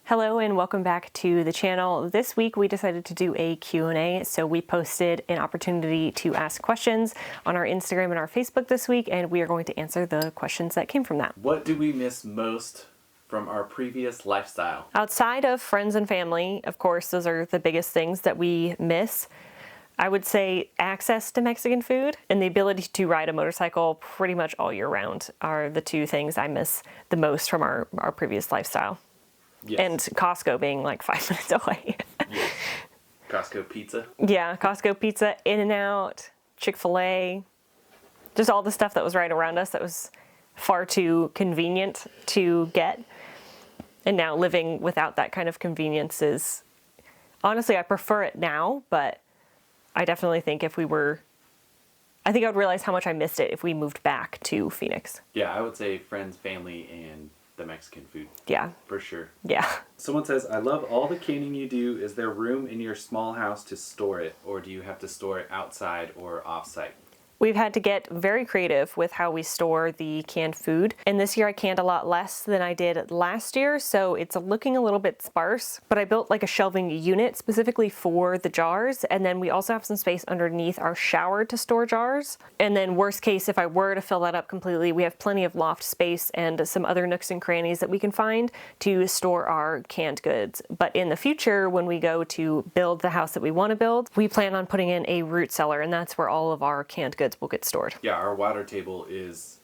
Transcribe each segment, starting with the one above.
Hello and welcome back to the channel. This week we decided to do a Q&A, so we posted an opportunity to ask questions on our Instagram and our Facebook this week, and we are going to answer the questions that came from that. What do we miss most from our previous lifestyle? Outside of friends and family, of course, those are the biggest things that we miss. I would say access to Mexican food and the ability to ride a motorcycle pretty much all year round are the two things I miss the most from our previous lifestyle. Yes. And Costco being like 5 minutes away. Yes. Costco pizza. Yeah, Costco pizza, In-N-Out, Chick-fil-A, just all the stuff that was right around us that was far too convenient to get. And now living without that kind of convenience is, honestly, I prefer it now, but I definitely think I think I would realize how much I missed it if we moved back to Phoenix. Yeah, I would say friends, family, and the Mexican food. Yeah. For sure. Yeah. Someone says, I love all the canning you do. Is there room in your small house to store it, or do you have to store it outside or off-site? We've had to get very creative with how we store the canned food. And this year I canned a lot less than I did last year, so it's looking a little bit sparse. But I built like a shelving unit specifically for the jars. And then we also have some space underneath our shower to store jars. And then worst case, if I were to fill that up completely, we have plenty of loft space and some other nooks and crannies that we can find to store our canned goods. But in the future, when we go to build the house that we want to build, we plan on putting in a root cellar, and that's where all of our canned goods will get stored. Yeah, our water table is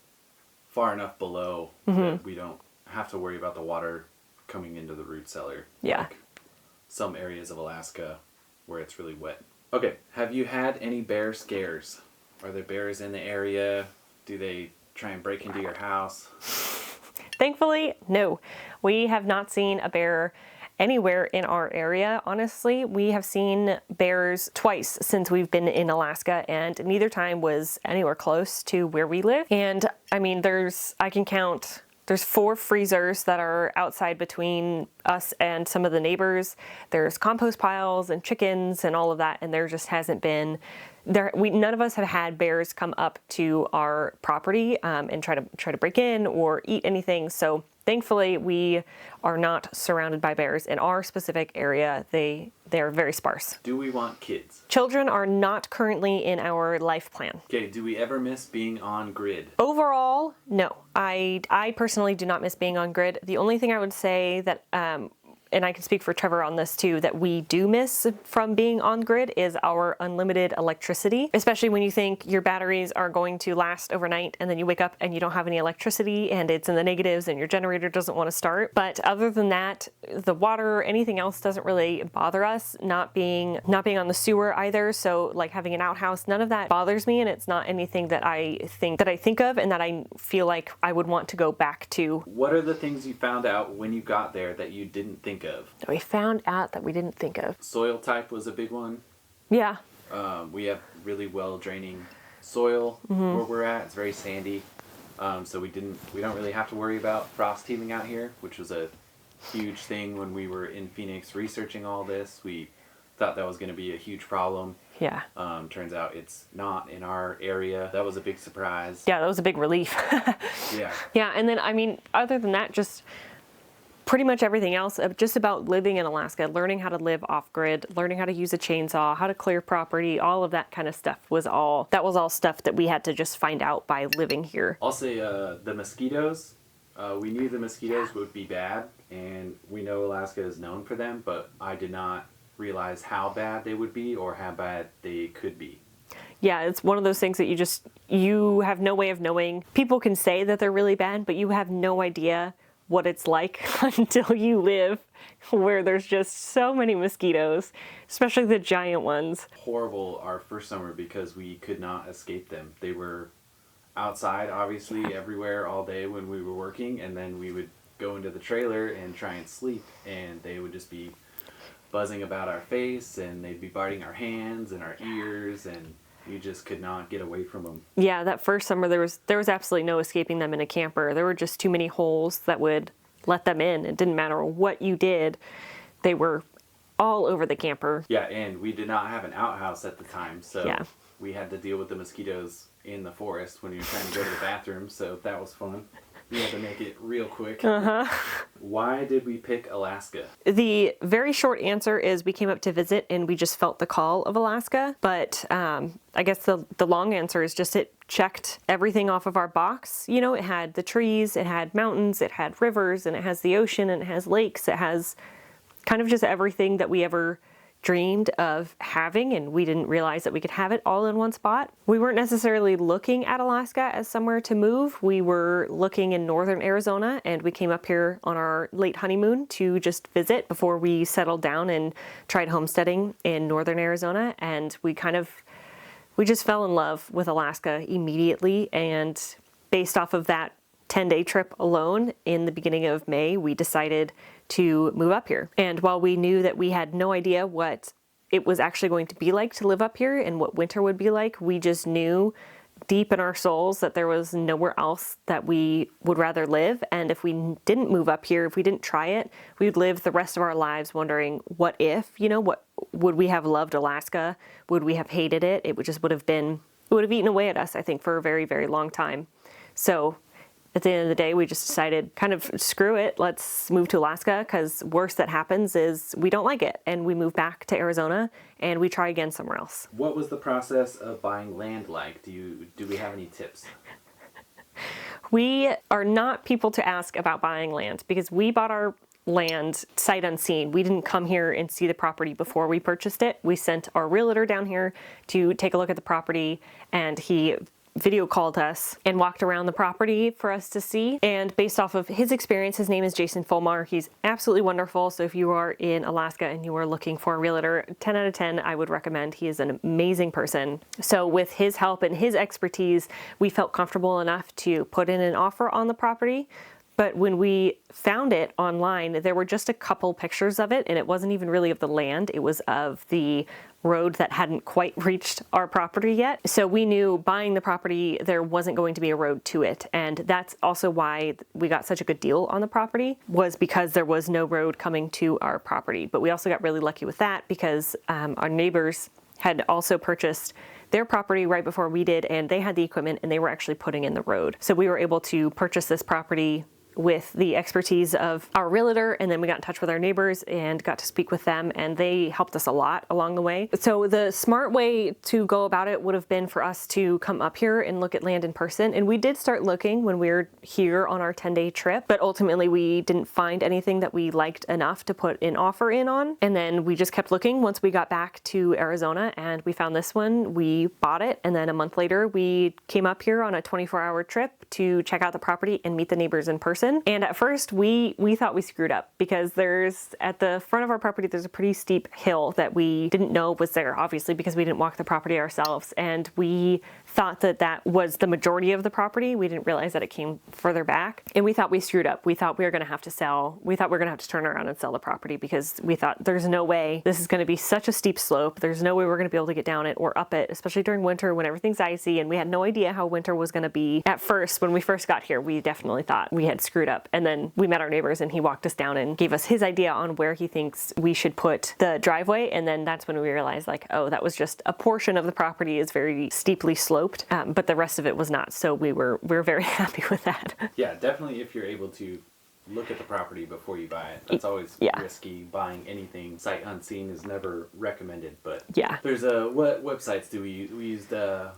far enough below that we don't have to worry about the water coming into the root cellar. Yeah. Like some areas of Alaska where it's really wet. Okay, have you had any bear scares? Are there bears in the area? Do they try and break into your house? Thankfully, no. We have not seen a bear anywhere in our area, honestly. We have seen bears twice since we've been in Alaska, and neither time was anywhere close to where we live. And I mean, there's 4 freezers that are outside between us and some of the neighbors. There's compost piles and chickens and all of that, and there just hasn't been none of us have had bears come up to our property and try to break in or eat anything. So thankfully, we are not surrounded by bears in our specific area. They are very sparse. Do we want kids? Children are not currently in our life plan. Okay, do we ever miss being on grid? Overall, no. I personally do not miss being on grid. The only thing I would say that and I can speak for Trevor on this too, that we do miss from being on grid is our unlimited electricity, especially when you think your batteries are going to last overnight and then you wake up and you don't have any electricity and it's in the negatives and your generator doesn't want to start. But other than that, the water, anything else doesn't really bother us, not being on the sewer either. So like having an outhouse, none of that bothers me, and it's not anything that I think of and that I feel like I would want to go back to. What are the things you found out when you got there that you didn't think of? That we found out that we didn't think of. Soil type was a big one. Yeah. We have really well draining soil where we're at. It's very sandy. So we don't really have to worry about frost heaving out here, which was a huge thing when we were in Phoenix researching all this. We thought that was going to be a huge problem. Yeah. Turns out it's not in our area. That was a big surprise. Yeah, that was a big relief. Yeah. Yeah, and then, I mean, other than that, just pretty much everything else, just about living in Alaska, learning how to live off-grid, learning how to use a chainsaw, how to clear property, all of that kind of stuff was all stuff that we had to just find out by living here. I'll say the mosquitoes. We knew the mosquitoes would be bad, and we know Alaska is known for them, but I did not realize how bad they would be or how bad they could be. Yeah, it's one of those things that you have no way of knowing. People can say that they're really bad, but you have no idea what it's like until you live where there's just so many mosquitoes, especially the giant ones. Horrible our first summer because we could not escape them. They were outside, obviously, everywhere all day when we were working, and then we would go into the trailer and try and sleep, and they would just be buzzing about our face, and they'd be biting our hands and our ears, and you just could not get away from them. Yeah, that first summer there was absolutely no escaping them in a camper. There were just too many holes that would let them in. It didn't matter what you did. They were all over the camper. Yeah, and we did not have an outhouse at the time, so yeah. We had to deal with the mosquitoes in the forest when you were trying to go to the bathroom, so that was fun. We had to make it real quick. Uh-huh. Why did we pick Alaska? The very short answer is we came up to visit and we just felt the call of Alaska. But I guess the long answer is just it checked everything off of our box. You know, it had the trees, it had mountains, it had rivers, and it has the ocean, and it has lakes. It has kind of just everything that we ever dreamed of having, and we didn't realize that we could have it all in one spot. We weren't necessarily looking at Alaska as somewhere to move. We were looking in northern Arizona, and we came up here on our late honeymoon to just visit before we settled down and tried homesteading in northern Arizona. And we just fell in love with Alaska immediately, and based off of that 10-day trip alone in the beginning of May, we decided to move up here. And while we knew that we had no idea what it was actually going to be like to live up here and what winter would be like, we just knew deep in our souls that there was nowhere else that we would rather live. And if we didn't move up here, if we didn't try it, we would live the rest of our lives wondering, what if, what would we have loved Alaska? Would we have hated it? It would have eaten away at us, I think, for a very, very long time. So at the end of the day, we just decided, kind of, screw it, let's move to Alaska, because worst that happens is we don't like it, and we move back to Arizona, and we try again somewhere else. What was the process of buying land like? Do we have any tips? We are not people to ask about buying land, because we bought our land sight unseen. We didn't come here and see the property before we purchased it. We sent our realtor down here to take a look at the property, and he video called us and walked around the property for us to see. And based off of his experience, his name is Jason Fulmar. He's absolutely wonderful. So if you are in Alaska and you are looking for a realtor, 10 out of 10, I would recommend. He is an amazing person. So with his help and his expertise, we felt comfortable enough to put in an offer on the property. But when we found it online, there were just a couple pictures of it, and it wasn't even really of the land. It was of the road that hadn't quite reached our property yet. So we knew buying the property, there wasn't going to be a road to it. And that's also why we got such a good deal on the property, was because there was no road coming to our property. But we also got really lucky with that because our neighbors had also purchased their property right before we did, and they had the equipment and they were actually putting in the road. So we were able to purchase this property with the expertise of our realtor, and then we got in touch with our neighbors and got to speak with them, and they helped us a lot along the way. So the smart way to go about it would have been for us to come up here and look at land in person, and we did start looking when we were here on our 10-day trip, but ultimately we didn't find anything that we liked enough to put an offer in on, and then we just kept looking once we got back to Arizona, and we found this one. We bought it, and then a month later we came up here on a 24-hour trip to check out the property and meet the neighbors in person. And at first we thought we screwed up, because at the front of our property, there's a pretty steep hill that we didn't know was there, obviously, because we didn't walk the property ourselves. And we thought that was the majority of the property. We didn't realize that it came further back. And we thought we screwed up. We thought we were going to have to sell. We thought we were going to have to turn around and sell the property, because we thought there's no way this is going to be such a steep slope. There's no way we're going to be able to get down it or up it, especially during winter when everything's icy. And we had no idea how winter was going to be. At first, when we first got here, we definitely thought we had screwed up. And then we met our neighbors, and he walked us down and gave us his idea on where he thinks we should put the driveway. And then that's when we realized, like, oh, that was just a portion of the property is very steeply sloped, but the rest of it was not. So we were very happy with that. Yeah, definitely, if you're able to look at the property before you buy it. That's always risky. Buying anything sight unseen is never recommended, but yeah. There's what websites do we use? We used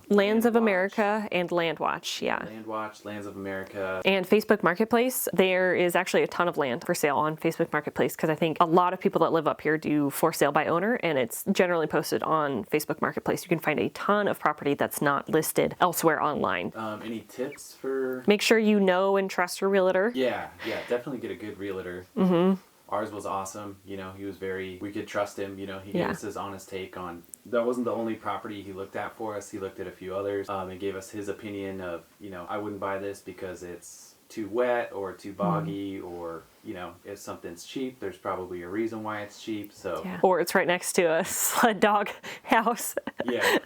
Lands of America and Landwatch, yeah. Landwatch, Lands of America. And Facebook Marketplace. There is actually a ton of land for sale on Facebook Marketplace, because I think a lot of people that live up here do for sale by owner, and it's generally posted on Facebook Marketplace. You can find a ton of property that's not listed elsewhere online. Any tips for... Make sure you know and trust your realtor. Yeah, definitely get a good realtor. Mm-hmm. Ours was awesome. He was we could trust him. He gave us his honest take on, that wasn't the only property he looked at for us. He looked at a few others, and gave us his opinion of, I wouldn't buy this because it's too wet or too boggy, or, if something's cheap, there's probably a reason why it's cheap. So or it's right next to a sled dog house. yeah.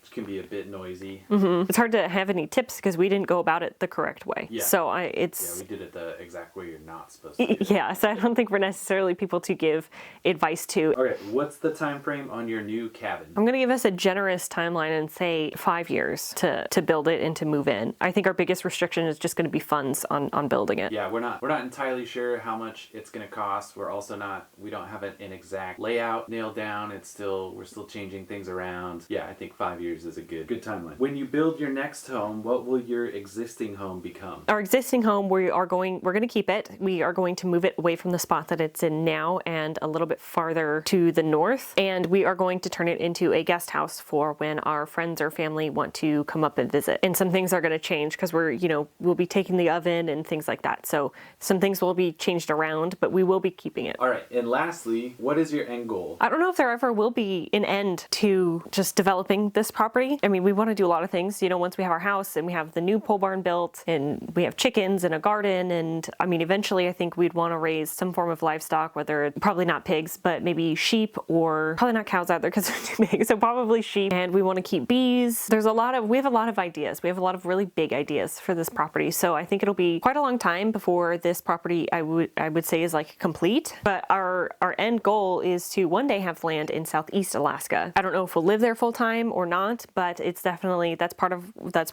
which can be a bit noisy. It's hard to have any tips because we didn't go about it the correct way. Yeah. So Yeah, we did it the exact way you're not supposed to do it. yeah, so I don't think we're necessarily people to give advice to. Okay, what's the time frame on your new cabin? I'm gonna give us a generous timeline and say 5 years to build it and to move in. I think our biggest restriction is just gonna be funds on building it. Yeah, we're not entirely sure how much it's gonna cost. We don't have an exact layout nailed down. We're still changing things around. Yeah, I think 5 years is a good timeline. When you build your next home, what will your existing home become? Our existing home, we're gonna keep it. We are going to move it away from the spot that it's in now and a little bit farther to the north. And we are going to turn it into a guest house for when our friends or family want to come up and visit. And some things are gonna change because we'll be taking the oven and things like that. So some things will be changed around, but we will be keeping it. All right, and lastly, what is your end goal? I don't know if there ever will be an end to just developing this property. I mean, we want to do a lot of things, once we have our house and we have the new pole barn built and we have chickens and a garden. And I mean, eventually I think we'd want to raise some form of livestock, whether probably not pigs, but maybe sheep, or probably not cows either because they're too big. So probably sheep. And we want to keep bees. We have a lot of ideas. We have a lot of really big ideas for this property. So I think it'll be quite a long time before this property I would say is like complete. But our end goal is to one day have land in Southeast Alaska. I don't know if we'll live there full time or not, but it's definitely, that's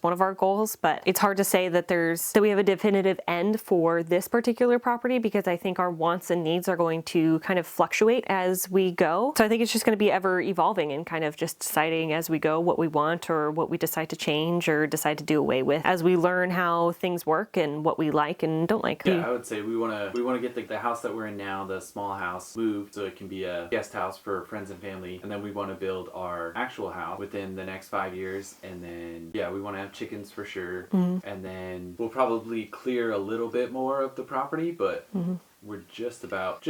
one of our goals. But it's hard to say that we have a definitive end for this particular property because I think our wants and needs are going to kind of fluctuate as we go. So I think it's just going to be ever evolving and kind of just deciding as we go what we want or what we decide to change or decide to do away with as we learn how things work and what we like and don't like. Yeah, I would say we want to get the house that we're in now, the small house, moved so it can be a guest house for friends and family, and then we want to build our actual house within the next 5 years, and then we want to have chickens for sure, and then we'll probably clear a little bit more of the property, but we're just about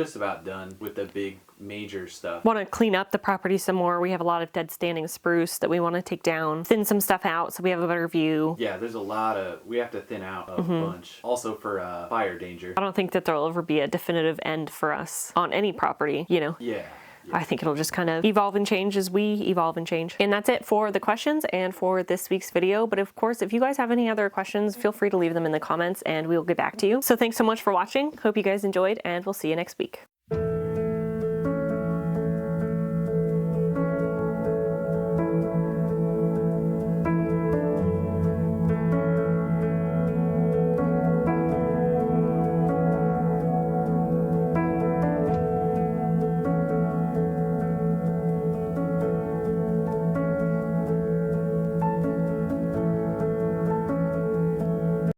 done with the big major stuff. Want to clean up the property some more. We have a lot of dead standing spruce that we want to take down, thin some stuff out so we have a better view. Yeah, there's we have to thin out a bunch. Also for fire danger. I don't think that there'll ever be a definitive end for us on any property, Yeah. I think it'll just kind of evolve and change as we evolve and change. And that's it for the questions and for this week's video. But of course, if you guys have any other questions, feel free to leave them in the comments and we'll get back to you. So thanks so much for watching. Hope you guys enjoyed and we'll see you next week.